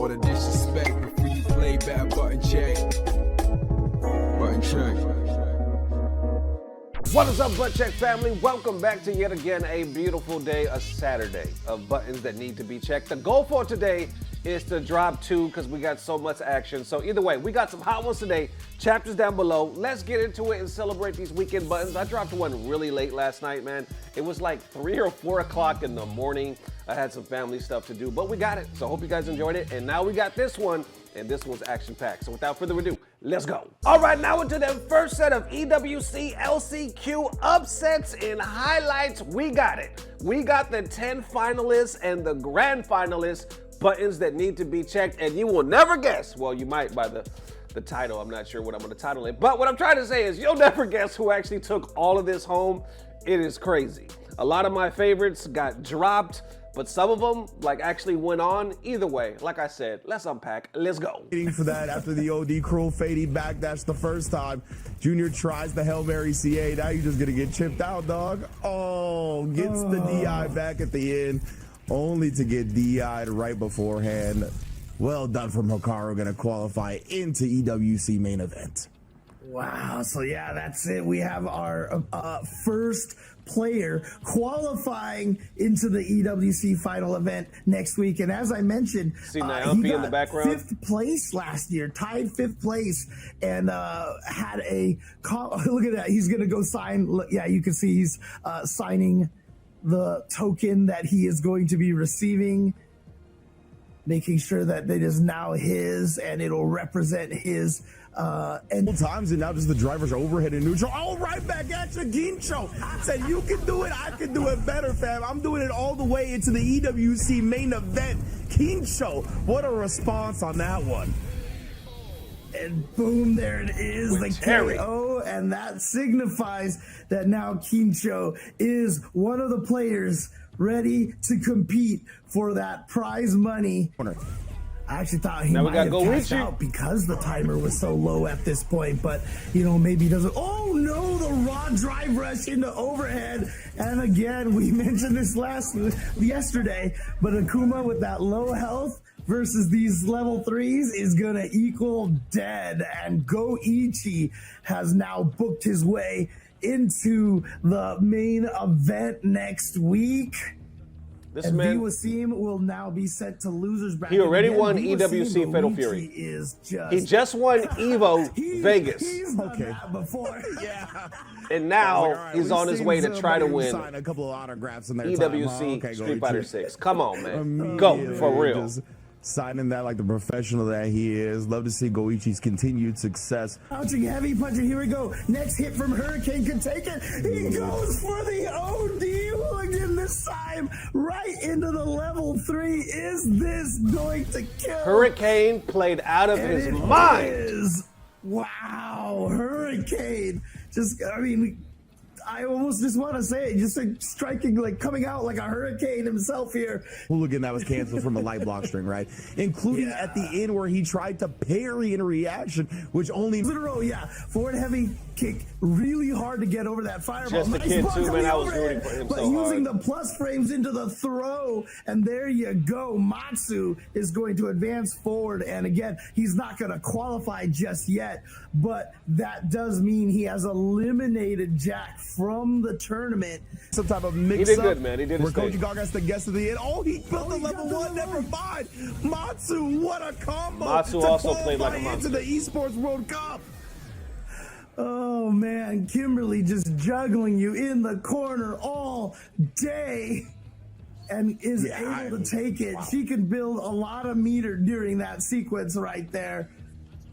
All the disrespect before you play, better button check. Button check. What is up, Butt Check family? Welcome back to yet again a beautiful day, a Saturday of buttons that need to be checked. The goal for today is to drop 2 because we got so much action. So either way, we got some hot ones today. Chapters down below. Let's get into it and celebrate these weekend buttons. I dropped one really late last night, man. It was like 3 or 4 o'clock in the morning. I had some family stuff to do, but we got it. So I hope you guys enjoyed it. And now we got this one, and this one's action-packed. So without further ado, let's go. All right, now into the first set of EWC LCQ upsets and highlights. We got it. We got the 10 finalists and the grand finalists, buttons that need to be checked, and you will never guess. Well, you might by the title. I'm not sure what I'm going to title it, but what I'm trying to say is you'll never guess who actually took all of this home. It is crazy. A lot of my favorites got dropped, but some of them actually went on. Either way, like I said, let's unpack. Let's go. Waiting for that after the OD cruel fading back. That's the first time. Junior tries the Hail Mary CA. Now you're just gonna get chipped out, dog. Oh, gets the DI back at the end, only to get DI'd right beforehand. Well done from Hikaru, gonna qualify into EWC main event. Wow, so yeah, that's it. We have our first player qualifying into the EWC final event next week. And as I mentioned, See he Naomi in the got background? 5th place last year, tied 5th place, and had a look at that. He's gonna go sign. Yeah, you can see he's signing the token that he is going to be receiving, making sure that it is now his and it'll represent his and times, and now just the driver's overhead and neutral. All right, back at you, Gincho. Said you can do it, I can do it better, fam. I'm doing it all the way into the EWC main event. Gincho, what a response on that one. And boom, there it is, the KO, and that signifies that now Kincho is one of the players ready to compete for that prize money. I actually thought he might have cashed out because the timer was so low at this point, but you know, maybe he doesn't. Oh no, the raw drive rush into overhead. And again, we mentioned this yesterday, but Akuma with that low health versus these level 3s is gonna equal dead, and Goichi has now booked his way into the main event next week. This and man, Wasim will now be sent to losers bracket. He already Again, won EWC Fatal Fury. He just won Evo Vegas. He's done that before. Yeah. And now he's on his way to try to win sign a couple of autographs in their EWC Street Fighter 6. Come on, man. Go, for real. Just signing that like the professional that he is. Love to see Goichi's continued success. Punching, heavy punching. Here we go. Next hit from Hurricane can take it. He goes for the OD hooligan this time, right into the level 3. Is this going to kill? Hurricane played out of his mind. Wow, Hurricane. I almost just want to say it, just striking, coming out like a hurricane himself here. Hooligan that was canceled from a light block string, right? Including at the end where he tried to parry in reaction, which only... Forward heavy kick, really hard to get over that fireball. Just a kid too, man. I was rooting for him but so using hard. the plus frames into the throw, and there you go. Matsu is going to advance forward, and again, he's not going to qualify just yet, but that does mean he has eliminated Jack from the tournament. Some type of mix-up. He did good, man. He did his where thing. Koji Gaga's the guest of the end. Oh, he built the level 1. Never mind. Matsu, what a combo. Matsu also played like a monster. Into the Esports World Cup. Oh man, Kimberly just juggling you in the corner all day and is able to take it. Wow. She can build a lot of meter during that sequence right there.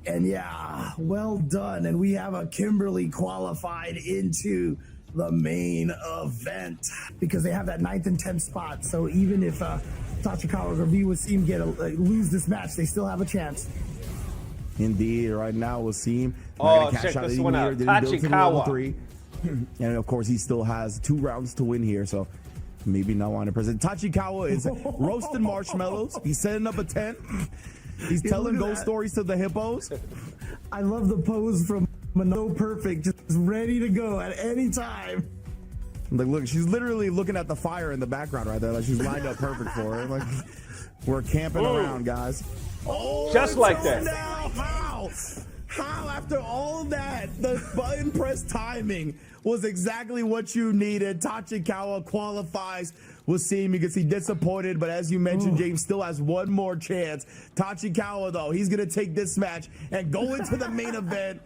And yeah, well done. And we have a Kimberly qualified into the main event because they have that 9th and 10th spot. So even if Tachikawa or Wasim lose this match, they still have a chance. Indeed, right now Wasim. Check this one out. Tachikawa. And of course, he still has 2 rounds to win here, so maybe not want to present. Tachikawa is roasting marshmallows. He's setting up a tent. He's telling ghost stories to the hippos. I love the pose from Mano. Perfect, just ready to go at any time. Like, look, she's literally looking at the fire in the background right there. Like, she's lined up perfect for it. Like, we're camping around, guys. Oh, just like that. Now. How after all that, the button press timing was exactly what you needed. Tachikawa qualifies. We'll see him. You can see disappointed, but as you mentioned, James still has one more chance. Tachikawa, though, he's going to take this match and go into the main event.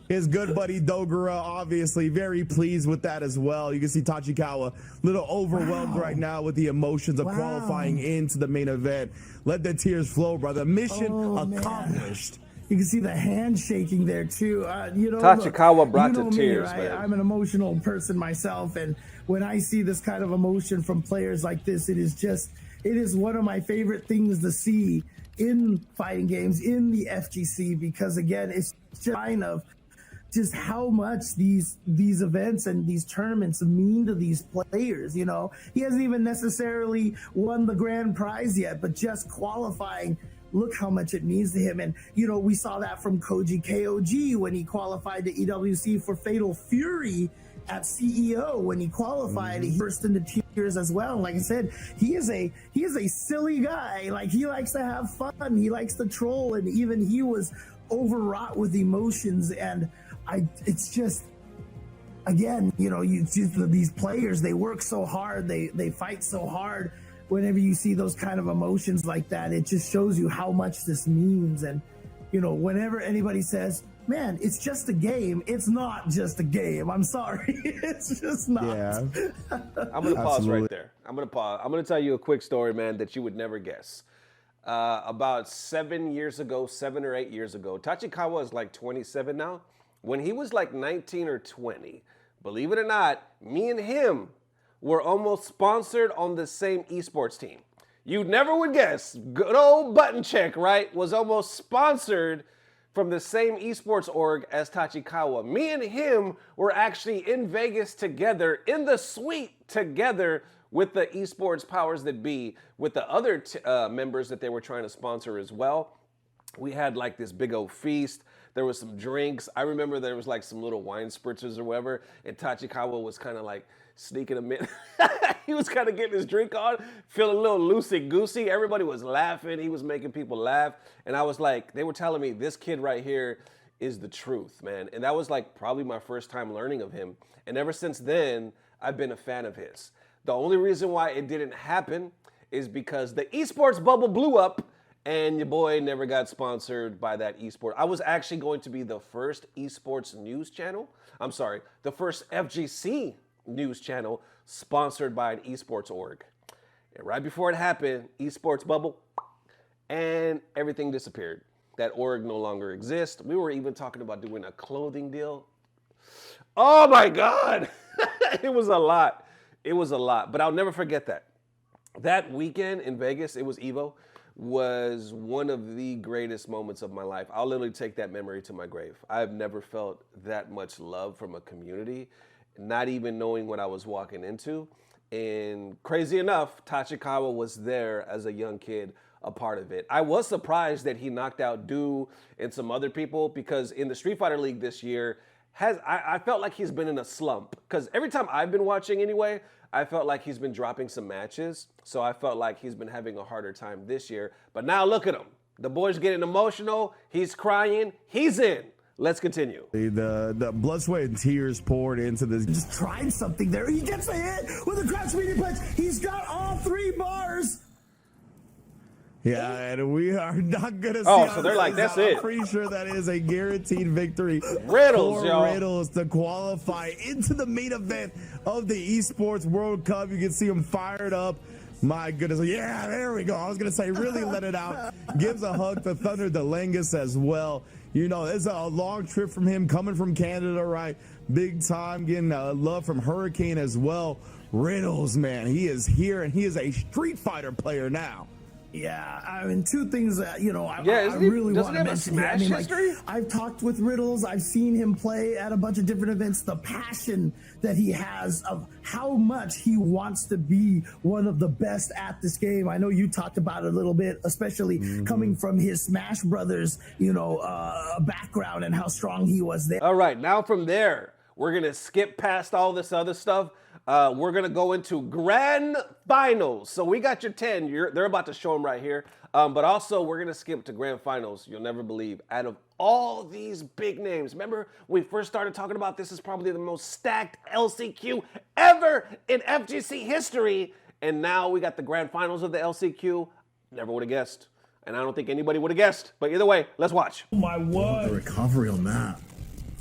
His good buddy Dogura, obviously, very pleased with that as well. You can see Tachikawa a little overwhelmed right now with the emotions of qualifying into the main event. Let the tears flow, brother. Mission accomplished. Man. You can see the hand shaking there too. You know, Tachikawa brought the tears, right? man. I'm an emotional person myself, and when I see this kind of emotion from players like this, it is one of my favorite things to see in fighting games, in the FGC, because again, it's just kind of just how much these events and these tournaments mean to these players. You know, he hasn't even necessarily won the grand prize yet, but just qualifying, look how much it means to him. And, you know, we saw that from Koji KOG when he qualified to EWC for Fatal Fury at CEO. When he qualified, he burst into tears as well. Like I said, he is a silly guy. Like, he likes to have fun. He likes to troll. And even he was overwrought with emotions. And it's just, again, you know, these players, they work so hard. They fight so hard. Whenever you see those kind of emotions like that, it just shows you how much this means. And, you know, whenever anybody says, man, it's just a game, it's not just a game. I'm sorry. It's just not. Yeah. I'm going to pause right there. I'm going to pause. I'm going to tell you a quick story, man, that you would never guess. About 7 or 8 years ago, Tachikawa is like 27 now. When he was like 19 or 20, believe it or not, me and him were almost sponsored on the same esports team. You never would guess. Good old Button Check, right? Was almost sponsored from the same esports org as Tachikawa. Me and him were actually in Vegas together, in the suite together with the esports powers that be, with the other members that they were trying to sponsor as well. We had like this big old feast. There was some drinks. I remember there was like some little wine spritzers or whatever, and Tachikawa was kind of like sneaking a minute. He was kind of getting his drink on, feeling a little loosey-goosey. Everybody was laughing. He was making people laugh. And I was like, they were telling me, this kid right here is the truth, man. And that was like probably my first time learning of him. And ever since then, I've been a fan of his. The only reason why it didn't happen is because the esports bubble blew up and your boy never got sponsored by that esport. I was actually going to be the first esports news channel. I'm sorry, the first FGC news channel sponsored by an esports org. And right before it happened, esports bubble, and everything disappeared. That org no longer exists. We were even talking about doing a clothing deal. Oh my God. It was a lot. It was a lot, but I'll never forget that. That weekend in Vegas, it was Evo, was one of the greatest moments of my life. I'll literally take that memory to my grave. I've never felt that much love from a community, not even knowing what I was walking into. And crazy enough, Tachikawa was there as a young kid, a part of it. I was surprised that he knocked out Do and some other people, because in the Street Fighter League this year, I felt like he's been in a slump. Because every time I've been watching anyway, I felt like he's been dropping some matches. So I felt like he's been having a harder time this year. But now look at him. The boy's getting emotional. He's crying. He's in. Let's continue. The blood, sweat, and tears poured into this. Just tried something there. He gets a hit with a crouch medium punch. He's got all 3 bars. Yeah, and we are not going to see. Oh, so they're like, that's it. I'm pretty sure that is a guaranteed victory Riddles, for y'all. Riddles to qualify into the main event of the Esports World Cup. You can see him fired up. My goodness. Yeah, there we go. I was going to say, really let it out. Gives a hug to Thunder DeLangus as well. You know, it's a long trip from him coming from Canada, right? Big time, getting love from Hurricane as well. Riddles, man, he is here, and he is a Street Fighter player now. Yeah, I mean, 2 things that, you know, I doesn't really he want to have a mention here. I Smash mean, history? like, I've talked with Riddles. I've seen him play at a bunch of different events. The passion that he has of how much he wants to be one of the best at this game. I know you talked about it a little bit, especially coming from his Smash Brothers, you know, background and how strong he was there. All right, now from there, we're going to skip past all this other stuff. we're gonna go into grand finals. So we got your 10. They're about to show them right here. But also we're gonna skip to grand finals. You'll never believe. Out of all these big names, remember we first started talking about this is probably the most stacked LCQ ever in FGC history. And now we got the grand finals of the LCQ. Never would have guessed. And I don't think anybody would have guessed. But either way, let's watch. Oh my word. The recovery on that.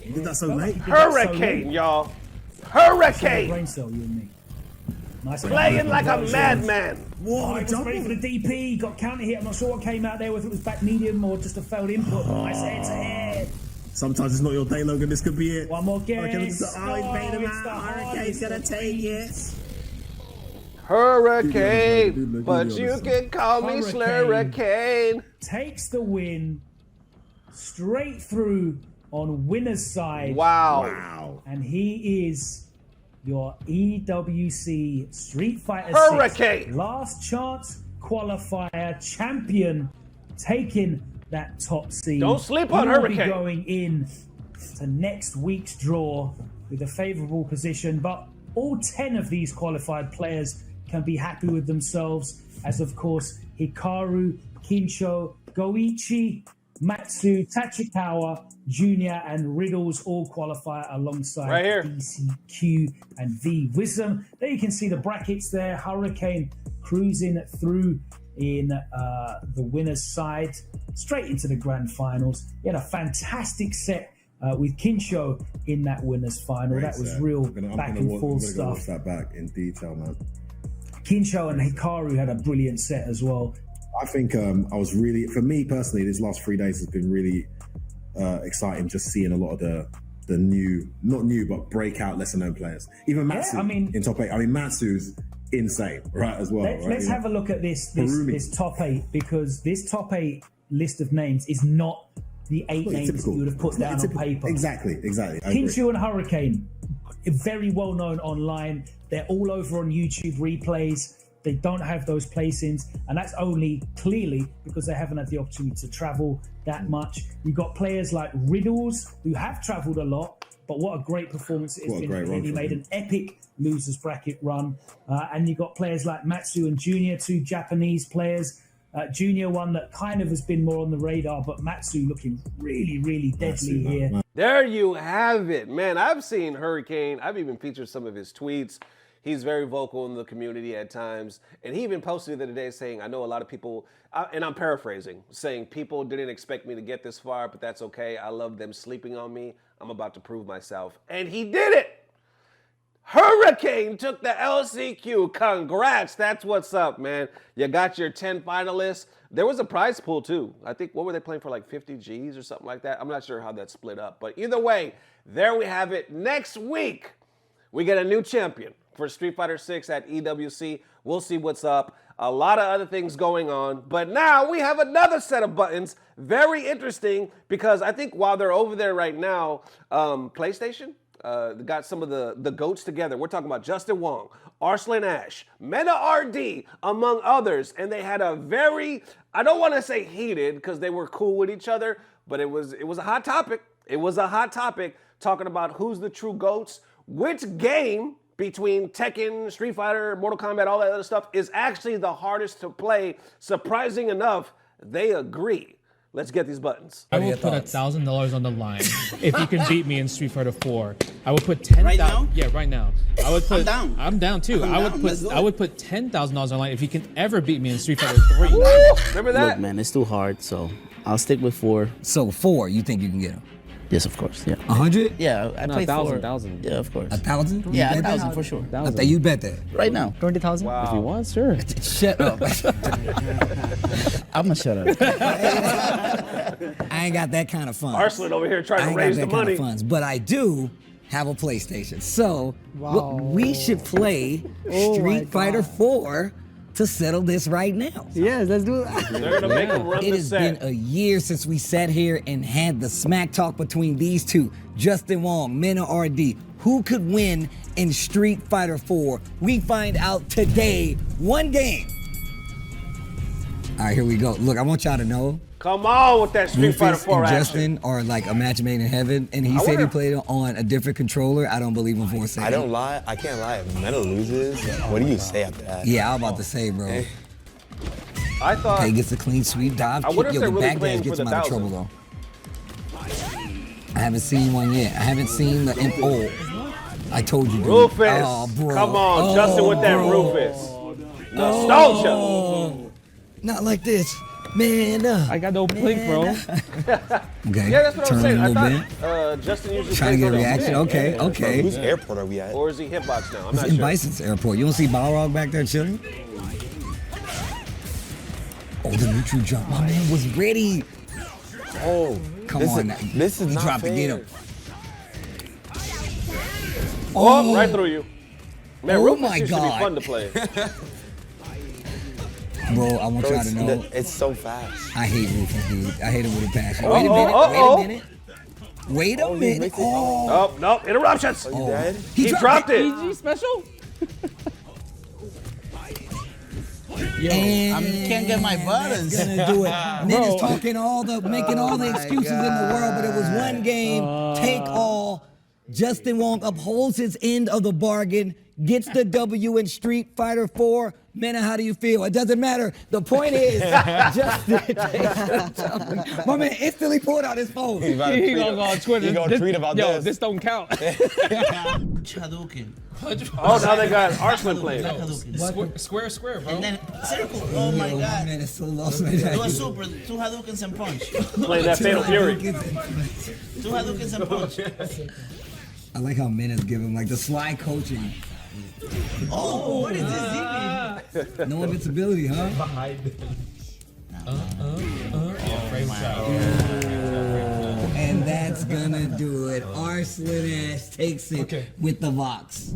You did that so late. Hurricane, y'all. Hurricane. Brain cell, you and me. Nice. Playing like a madman. Whoa, just ready for the DP. Got counter hit. I'm not sure what came out there, whether it was back medium or just a failed input. Nice head to head. Sometimes it's not your day, Logan. This could be it. One more guess. Hurricane's gonna take it. Hurricane, but you can call me Slurricane. Takes the win straight through on winner's side. Wow. And he is your EWC Street Fighter Hurricane. 6 last chance qualifier champion, taking that top seed. Don't sleep on He will Hurricane. be going in to next week's draw with a favorable position, but all 10 of these qualified players can be happy with themselves, as of course Hikaru, Kincho, Goichi, Matsu, Tachikawa, Junior, and Riddles all qualify alongside Right here. DCQ and V Wisdom. There you can see the brackets there. Hurricane cruising through in the winner's side, straight into the grand finals. He had a fantastic set with Kincho in that winner's final. That was real back and forth stuff. Watch that back in detail, man. Kincho and Hikaru had a brilliant set as well. I think I was really, for me personally, these last 3 days has been really exciting. Just seeing a lot of the new, not new, but breakout, lesser known players. Even Matsu in top 8. I mean, Matsu's insane, right, as well. Let's have a look at this top 8, because this top 8 list of names is not the 8 names that you would have put down on paper. Exactly. Kincho and Hurricane, very well known online. They're all over on YouTube replays. They don't have those placings, and that's only clearly because they haven't had the opportunity to travel that much. You've got players like Riddles, who have traveled a lot, but what a great performance it has been. He made an epic losers bracket run. And you've got players like Matsu and Junior, 2 Japanese players. Junior, one that kind of has been more on the radar, but Matsu looking really, really deadly here. There you have it, man. I've seen Hurricane. I've even featured some of his tweets. He's very vocal in the community at times. And he even posted the other day saying, I know a lot of people, and I'm paraphrasing, saying people didn't expect me to get this far, but that's okay. I love them sleeping on me. I'm about to prove myself. And he did it. Hurricane took the LCQ. Congrats. That's what's up, man. You got your 10 finalists. There was a prize pool too. I think, what were they playing for, like 50 G's or something like that? I'm not sure how that split up. But either way, there we have it. Next week, we get a new champion for Street Fighter 6 at EWC. We'll see what's up. A lot of other things going on. But now we have another set of buttons. Very interesting, because I think while they're over there right now, PlayStation got some of the GOATs together. We're talking about Justin Wong, Arslan Ash, MenaRD, among others. And they had a very, I don't want to say heated, because they were cool with each other, but it was a hot topic. It was a hot topic talking about who's the true GOATs, which game between Tekken, Street Fighter, Mortal Kombat, all that other stuff is actually the hardest to play. Surprising enough, they agree. Let's get these buttons. I will put $1,000 on the line if you can beat me in Street Fighter 4. I would put 10,000. Right now? Yeah, right now. I would put. I'm down too. I would put $10,000 on the line if you can ever beat me in Street Fighter 3. Woo! Remember that? Look, man, it's too hard, so I'll stick with 4. So 4, you think you can get him? Yes, of course. Yeah. 100? Yeah, I played 4. 1,000. Yeah, of course. 1,000? Yeah, 1,000 for sure. I thought you bet that. Right now. 20,000? Wow. If you want, sure. Shut up. I'm gonna shut up. I ain't got that kind of funds. Arslan over here I trying to ain't raise got the that kind money. of funds, but I do have a PlayStation. So we should play Street Fighter 4 to settle this right now. Yes, let's do that. They're going to make them run It the has set. been a year since we sat here and had the smack talk between these two, Justin Wong, MenaRD. Who could win in Street Fighter 4? We find out today, one game. All right, here we go. Look, I want y'all to know, Come on with that Street Fighter Rufus 4 and action. Justin are like a match made in heaven, and he I said he wonder- played it on a different controller. I don't believe him for a second. I don't lie. I can't lie. If Meta loses, what do you say after that? Yeah, I was about to say, bro. I thought. He gets a clean sweep, dive I kick. wonder if Yo, they're the really back playing dash gets for him the out of 1,000. trouble, though. I haven't seen one yet. I haven't seen the oh. I told you, dude. Rufus. Oh, bro. Come on, Justin with that bro. Rufus. Nostalgia. Oh, not like this. Man, I got no blink, bro. Okay. Yeah, that's what I'm turn saying. a I little thought Justin usually Trying to plays get a on the reaction. stick. Okay, okay. Whose airport are we at? Or is he hitbox now? I'm It's not in sure. Bison's airport. You don't see Balrog back there chilling? Oh, the neutral jump. My man was ready. Oh, Come this on is, now. This is He not dropped to get fair. him. Oh, right through you. Man, Oh Rufus my used to be God. fun to play. Bro, I want Bro, y'all to know, it's so fast. I hate Rufus, dude. I hate him with a passion. Uh-oh, Wait a minute, uh-oh. wait a minute. Wait a he minute. makes it- Oh, Oh, no, interruptions. You dead? He dropped it. PG special? and I can't get my buttons. that's gonna do it. Ned is talking making all the excuses in the world, but it was one game, take all. Justin Wong upholds his end of the bargain, gets the W in Street Fighter 4. Mena, how do you feel? It doesn't matter. The point is, Justin takes the W. My man instantly pulled out his phone. He gonna go on Twitter. He gonna tweet about Yo, this. this don't count. Hadouken. Oh, now they got Arslan playing. Hadouken. Square, bro. And then circle. Oh my Yo, god. man, it's so lost right Do a now. super. 2 Hadoukens and punch. 2 Playing that Fatal Fury. Hadoukens and punch. I like how Mena's giving like the sly coaching. Oh, what is this? No invincibility, huh? And that's gonna do it. Arslan Ash takes it with the Vox.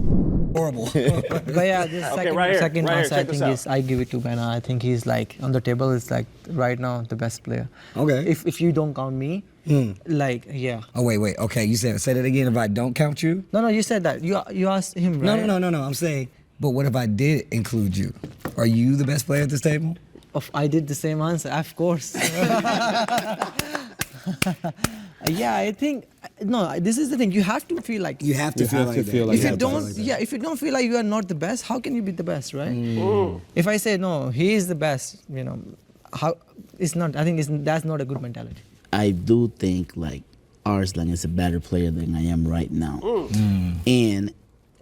Horrible. But yeah, this second, right here, second right here, answer I check this think out. is I give it to Mena. I think he's like on the table is like right now the best player. Okay. If you don't count me, like yeah. Oh wait. Okay, you say it again. If I don't count you? No, you said that. You asked him, right? No. I'm saying. But what if I did include you? Are you the best player at this table? I did the same answer, of course. Yeah, I think no. This is the thing. You have to feel like You have to feel like that. if you don't, if you don't feel like you are not the best, how can you be the best, right? If I say no, he is the best, how it's not. I think that's not a good mentality. I do think like Arslan is a better player than I am right now. And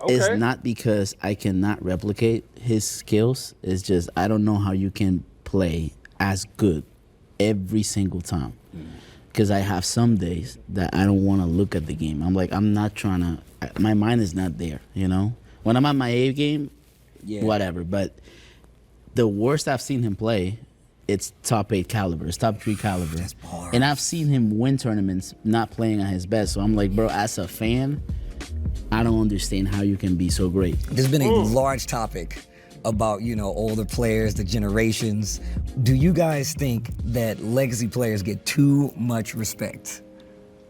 it's not because I cannot replicate his skills. It's just I don't know how you can play as good every single time. Because I have some days that I don't want to look at the game. I'm not trying to, my mind is not there, When I'm at my A game, whatever. But the worst I've seen him play, it's top 8 caliber, it's top 3 caliber. That's bars. And I've seen him win tournaments not playing at his best. So I'm like, bro, as a fan, I don't understand how you can be so great. There's been a large topic about, older players, the generations. Do you guys think that legacy players get too much respect?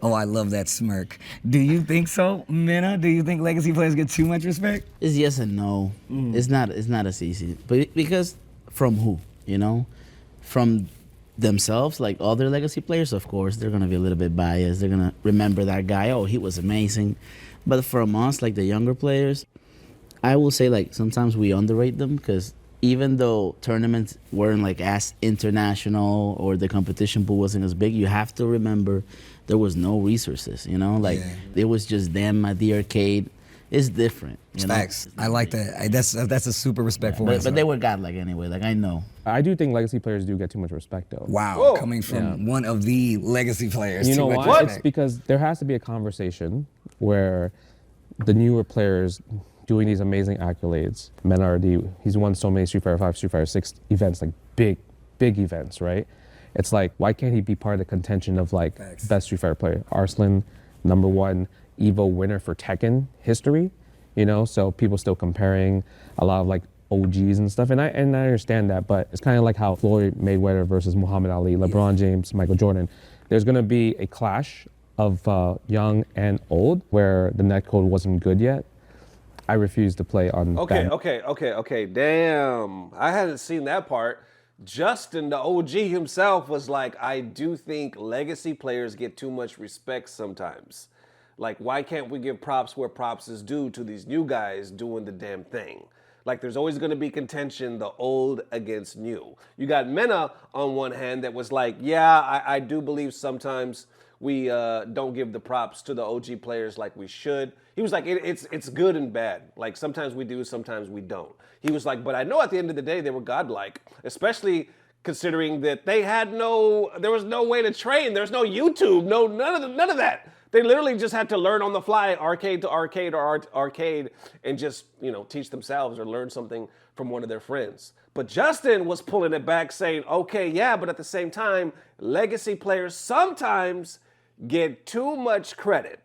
Oh, I love that smirk. Do you think so, Mena? Do you think legacy players get too much respect? It's yes and no. It's not as easy. But because from who, From themselves, like other legacy players, of course, they're gonna be a little bit biased. They're gonna remember that guy, oh, he was amazing. But from us, like the younger players, I will say like sometimes we underrate them because even though tournaments weren't like as international or the competition pool wasn't as big, you have to remember there was no resources, it was just them at the arcade. It's different. Facts. I like that. That's a super respectful answer. But they were godlike anyway, like I know. I do think legacy players do get too much respect, though. Wow, coming from one of the legacy players. You know too much why? respect. It's because there has to be a conversation where the newer players doing these amazing accolades. MenaRD, he's won so many Street Fighter 5, Street Fighter 6 events, like big events, right? It's like, why can't he be part of the contention of like best Street Fighter player? Arslan, #1 Evo winner for Tekken history, so people still comparing a lot of like OGs and stuff, and I understand that, but it's kind of like how Floyd Mayweather versus Muhammad Ali, LeBron James, Michael Jordan. There's gonna be a clash of young and old where the netcode wasn't good yet. I refuse to play on that. Okay. Damn. I hadn't seen that part. Justin, the OG himself, was like, I do think legacy players get too much respect sometimes. Like, why can't we give props where props is due to these new guys doing the damn thing? Like, there's always going to be contention, the old against new. You got Mena on one hand that was like, yeah, I do believe sometimes we don't give the props to the OG players like we should. He was like, it's good and bad. Like, sometimes we do, sometimes we don't. He was like, but I know at the end of the day they were godlike, especially considering that they had there was no way to train. There's no YouTube, none of that. They literally just had to learn on the fly, arcade to arcade or arcade, and just, teach themselves or learn something from one of their friends. But Justin was pulling it back saying, okay, yeah, but at the same time, legacy players sometimes get too much credit.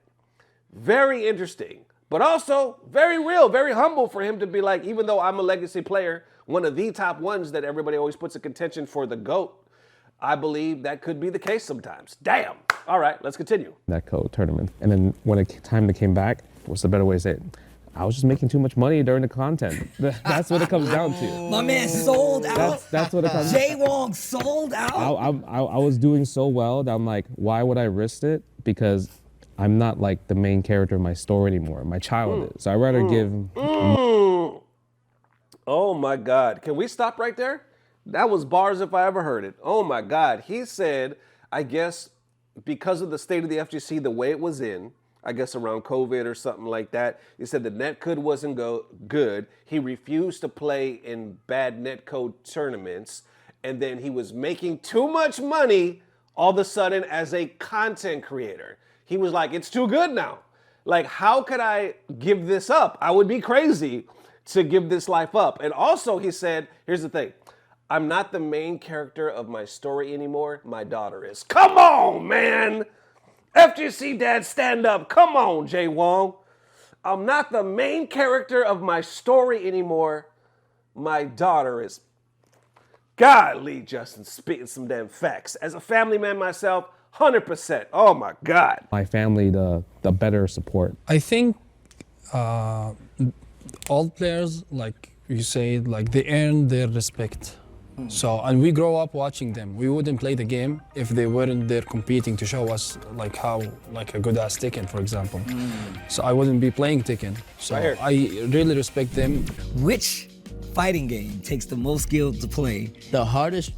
Very interesting, but also very real, very humble for him to be like, even though I'm a legacy player, one of the top ones that everybody always puts in contention for the GOAT, I believe that could be the case sometimes. Damn. All right, let's continue. That tournament. And then when it came back, what's the better way to say it? I was just making too much money during the content. That's what it comes down to. My man sold out. That's what it comes down to. Jay Wong sold out. I was doing so well that I'm like, why would I risk it? Because I'm not like the main character of my story anymore. My child is. So I'd rather give. Oh my God. Can we stop right there? That was bars if I ever heard it. Oh my God. He said, I guess because of the state of the FGC, the way it was in, I guess around COVID or something like that, he said the netcode wasn't good. He refused to play in bad netcode tournaments. And then he was making too much money all of a sudden as a content creator. He was like, it's too good now. Like, how could I give this up? I would be crazy to give this life up. And also he said, here's the thing. I'm not the main character of my story anymore. My daughter is. Come on, man. FGC dad, stand up. Come on, Jay Wong. I'm not the main character of my story anymore. My daughter is. Golly, Justin, spitting some damn facts. As a family man myself, 100%. Oh my God. My family, the better support. I think all players, like you say, like they earn their respect. So, and we grow up watching them. We wouldn't play the game if they weren't there competing to show us like how, like a good ass Tekken, for example. So I wouldn't be playing Tekken. So I really respect them. Which fighting game takes the most skill to play? The hardest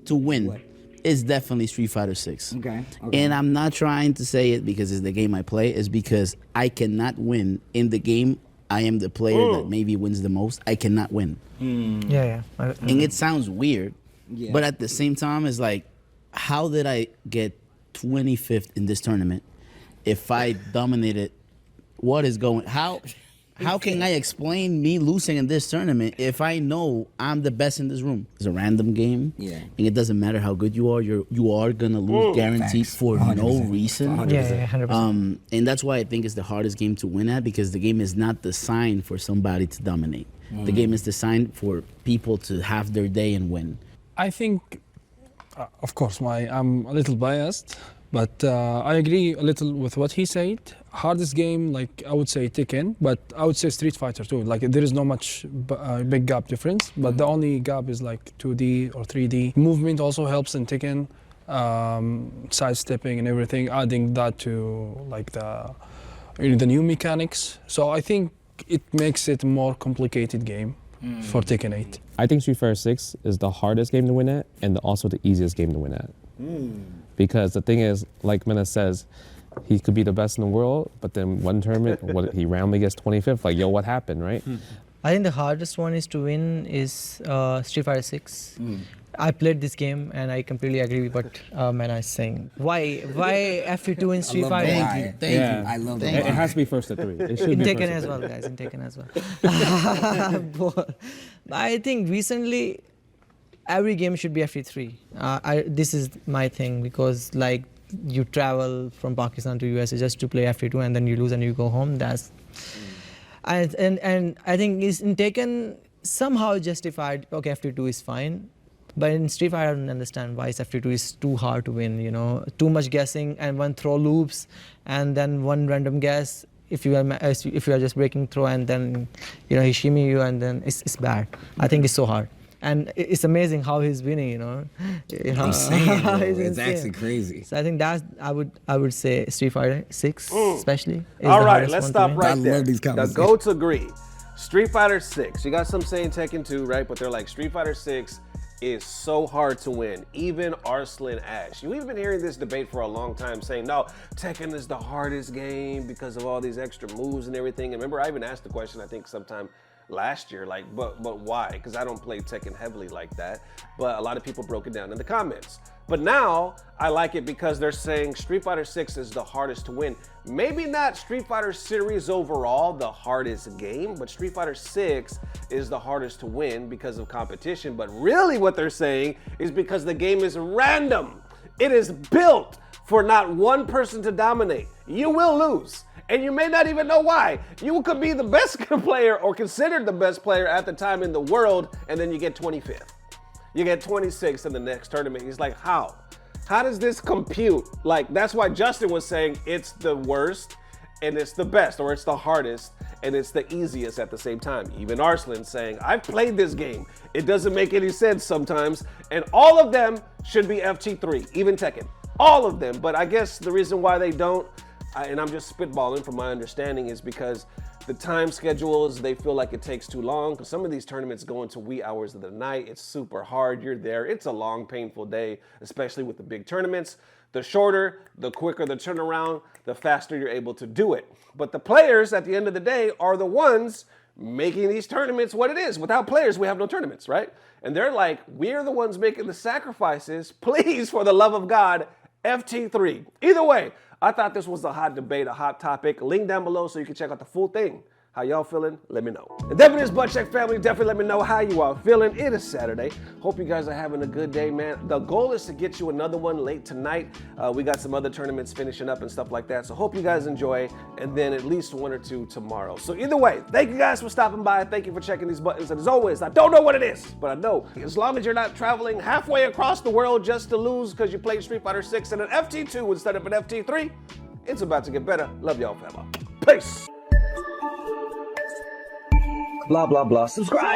to win is definitely Street Fighter 6. Okay. And I'm not trying to say it because it's the game I play, it's because I cannot win in the game. I am the player that maybe wins the most. I cannot win. Yeah. And it sounds weird, but at the same time, it's like, how did I get 25th in this tournament if I dominated? What is going? How can I explain me losing in this tournament if I know I'm the best in this room? It's a random game, and it doesn't matter how good you are. You are gonna lose, guaranteed, for 100%. No reason. 100%. Yeah, 100%. And that's why I think it's the hardest game to win at, because the game is not designed for somebody to dominate. The game is designed for people to have their day and win. I think, of course, I'm a little biased, but I agree a little with what he said. Hardest game, like I would say Tekken, but I would say Street Fighter too. Like there is no much big gap difference, but the only gap is like 2D or 3D. Movement also helps in Tekken, sidestepping and everything, adding that to like the new mechanics. So I think it makes it a more complicated game for Tekken 8. I think Street Fighter 6 is the hardest game to win at and also the easiest game to win at. Because the thing is, like Mena says, he could be the best in the world, but then one tournament, he randomly gets 25th. Like, yo, what happened, right? I think the hardest one is to win is Street Fighter 6. I played this game and I completely agree with what Mena is saying. Why FP2 in Street Fighter? Thank you. I love that. It has to be first to 3. It should In be Tekken first as to well, 3. guys. In Tekken as well. I think recently every game should be FP3. This is my thing, because like you travel from Pakistan to US just to play FP2 and then you lose and you go home. That's and I think in Tekken somehow justified. Okay, FP2 is fine. But in Street Fighter, I don't understand why FP2 is too hard to win, Too much guessing and one throw loops and then one random guess. If you are just breaking throw and then, he shimmy you and then it's bad. I think it's so hard. and it's amazing how he's winning. You know, Insane, bro. It's It's insane. actually crazy. So I think that's I would say Street Fighter 6 especially. Is All the right, hardest let's one to stop win. right I there. love these The conversations. goats agree. Street Fighter 6. You got some saying Tekken 2, right? But they're like, Street Fighter 6 is so hard to win. Even Arslan Ash. We've been hearing this debate for a long time saying, no, Tekken is the hardest game because of all these extra moves and everything. And remember, I even asked the question, I think sometime last year, like, but why? Because I don't play Tekken heavily like that. But a lot of people broke it down in the comments. But now I like it because they're saying Street Fighter 6 is the hardest to win. Maybe not Street Fighter series overall, the hardest game, but Street Fighter 6 is the hardest to win because of competition. But really what they're saying is because the game is random. It is built for not one person to dominate. You will lose. And you may not even know why. You could be the best player or considered the best player at the time in the world, and then you get 25th. You get 26th in the next tournament. He's like, how? How does this compute? Like, that's why Justin was saying it's the worst and it's the best, or it's the hardest and it's the easiest at the same time. Even Arslan saying, I've played this game. It doesn't make any sense sometimes. And all of them should be FT3, even Tekken. All of them. But I guess the reason why they don't, and I'm just spitballing from my understanding, is because the time schedules, they feel like it takes too long, because some of these tournaments go into wee hours of the night. It's super hard. You're there. It's a long, painful day, especially with the big tournaments. The shorter, the quicker the turnaround, the faster you're able to do it. But the players, at the end of the day, are the ones making these tournaments what it is. Without players, we have no tournaments, right? And they're like, we're the ones making the sacrifices. Please, for the love of God, FT3. Either way, I thought this was a hot debate, a hot topic. Link down below so you can check out the full thing. How y'all feeling? Let me know. And definitely this Butt Check family, definitely let me know how you are feeling. It is Saturday. Hope you guys are having a good day, man. The goal is to get you another one late tonight. We got some other tournaments finishing up and stuff like that. So hope you guys enjoy, and then at least one or two tomorrow. So either way, thank you guys for stopping by. Thank you for checking these buttons. And as always, I don't know what it is, but I know as long as you're not traveling halfway across the world just to lose because you played Street Fighter 6 and an FT2 instead of an FT3, it's about to get better. Love y'all, fella. Peace. Blah, blah, blah. Subscribe.